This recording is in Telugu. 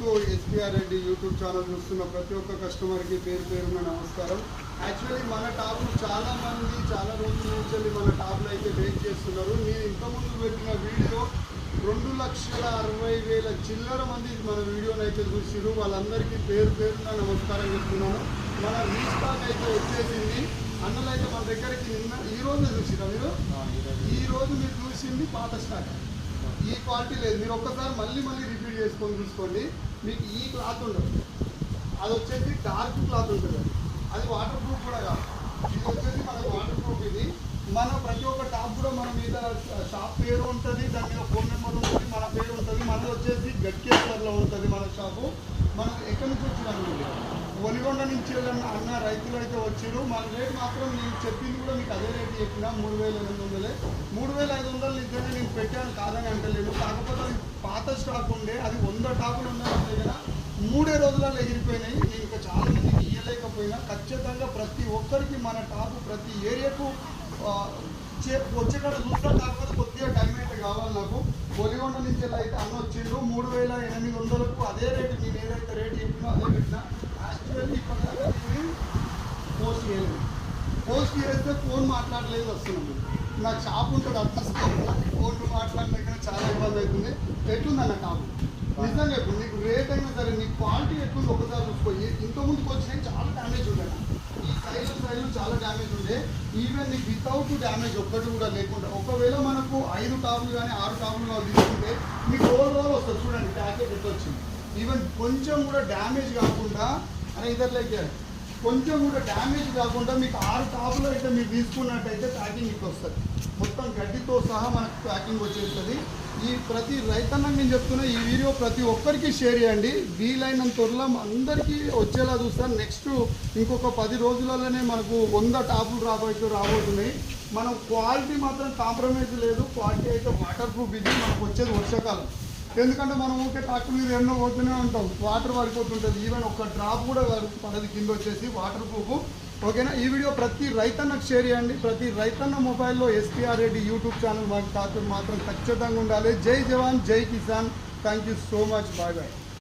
To SPR Reddy YouTube channel చూస్తున్న ప్రతి ఒక్క కస్టమర్కి పేరు పేరున నమస్కారం. యాక్చువల్లీ మన టాప్లు చాలామంది చాలా రోజుల నుంచి మన టాప్లు అయితే వెయిట్ చేస్తున్నారు. నేను ఇంతకుముందు పెట్టిన వీడియో 2,60,000 చిల్లర మంది మన వీడియోని అయితే చూసిరు. వాళ్ళందరికీ పేరు పేరున నమస్కారం చెప్తున్నాను. మన రీస్టాక్ అయితే వచ్చేసింది. అన్నలు అయితే మన దగ్గరికి ఈ రోజు చూసిరా మీరు? ఈరోజు మీరు చూసింది పాత స్టాక్. ఈ క్వాలిటీ లేదు. మీరు ఒక్కసారి మళ్ళీ రిపీట్ చేసుకొని చూసుకోండి. మీకు ఈ క్లాత్ ఉండదు. అది వచ్చేసి డార్క్ క్లాత్ ఉంటుంది. అది వాటర్ ప్రూఫ్ కూడా కాదు. ఇది వచ్చేసి మనకు వాటర్ ప్రూఫ్. ఇది మన ప్రతి ఒక్క టాప్ కూడా మన మీద షాప్ పేరు ఉంటుంది, దాని మీద ఫోన్ నెంబర్ ఉంటుంది, మన పేరు ఉంటుంది. మనది వచ్చేసి గట్కే కలర్లో ఉంటుంది మన షాపు. మనకు ఎక్కడి నుంచి వచ్చినారు? ఒలిగొండ నుంచి అన్న రైతులు అయితే వచ్చారు. మన రేట్ మాత్రం నేను చెప్పింది కూడా మీకు అదే రేటు చెప్పిన 3,800. 3,500 నిజంగా నేను పెట్టాను, కాదని అంటలేను. కాకపోతే అది పాత స్టాక్ ఉండే, అది 100 టాపులు ఉన్నాయి కదా, 3 రోజులలో ఎగిరిపోయినాయి. నేను ఇంకా చాలా మందికి ఇవ్వలేకపోయినా ఖచ్చితంగా ప్రతి ఒక్కరికి మన టాపు ప్రతి ఏరియాకు వచ్చేటట్టు చూస్తా. కాకపోతే కొద్దిగా టైం అయితే కావాలి నాకు. ఒలిగొండ నుంచి అయితే అన్న వచ్చిండు. 3,800కు అదే రేటు నేను ఏదైతే రేటు చెప్పినో అదే పెట్టినా. యాక్చువల్లీ ఇప్పటిదాకా నేను పోస్ట్ చేయలేదు. పోస్ట్ చేస్తే ఫోన్ మాట్లాడలేదు వస్తున్నాను. నాకు షాప్ ఉంటుంది, అర్థిస్తాను. ఫోన్లు మాట్లాడినాక చాలా ఇబ్బంది అవుతుంది. ఎట్లుందన్న టాపు నిజంగా చెప్పు. నీకు రేట్ అయినా సరే నీ క్వాలిటీ ఎట్లుంది ఒకసారి చూసుకోయి. ఇంతకుముందుకు వచ్చినాయి చాలా డ్యామేజ్ ఉండే. ఈ సైజు చాలా డ్యామేజ్ ఉండే. ఈవెన్ నీకు వితౌట్ డ్యామేజ్ ఒక్కటి కూడా లేకుండా, ఒకవేళ మనకు 5 టాపులు కానీ 6 టాపులు కానీ తీసుకుంటే మీకు రోల్ వస్తుంది. చూడండి ప్యాకెట్ ఎట్లా వచ్చింది. ఈవెన్ కొంచెం కూడా డ్యామేజ్ కాకుండా అనే ఇద్దరులైతే కొంచెం కూడా డ్యామేజ్ కాకుండా మీకు 6 టాపులు అయితే మీరు తీసుకున్నట్టయితే ప్యాకింగ్ ఇట్లా వస్తుంది. మొత్తం గడ్డితో సహా మనకు ప్యాకింగ్ వచ్చేస్తుంది. ఈ ప్రతి రైతన్నకు నేను చెప్తున్నా, ఈ వీడియో ప్రతి ఒక్కరికి షేర్ చేయండి. వీలైనంత త్వరలో అందరికీ వచ్చేలా చూస్తాను. నెక్స్ట్ ఇంకొక 10 రోజులలోనే మనకు 100 టాపులు రాబోతున్నాయి. మనం క్వాలిటీ మాత్రం కాంప్రమైజ్ లేదు. క్వాలిటీ అయితే వాటర్ ప్రూఫ్. ఇది మనకు వచ్చేది వర్షాకాలం. ఎందుకంటే మనం ఊరికే ట్రాక్టర్ మీద ఎన్నో పోతూనే ఉంటాం, వాటర్ పడిపోతుంటుంది. ఈవెన్ ఒక డ్రాప్ కూడా పడదు కింద వచ్చేసి వాటర్ ప్రూఫ్. ఓకేనా? ఈ వీడియో ప్రతి రైతన్నకు షేర్ చేయండి. ప్రతి రైతన్న మొబైల్లో ఎస్పీఆర్ రెడ్డి యూట్యూబ్ ఛానల్ మాకు మాత్రం ఖచ్చితంగా ఉండాలి. జై జవాన్, జై కిసాన్. Thank you so much. Bye bye.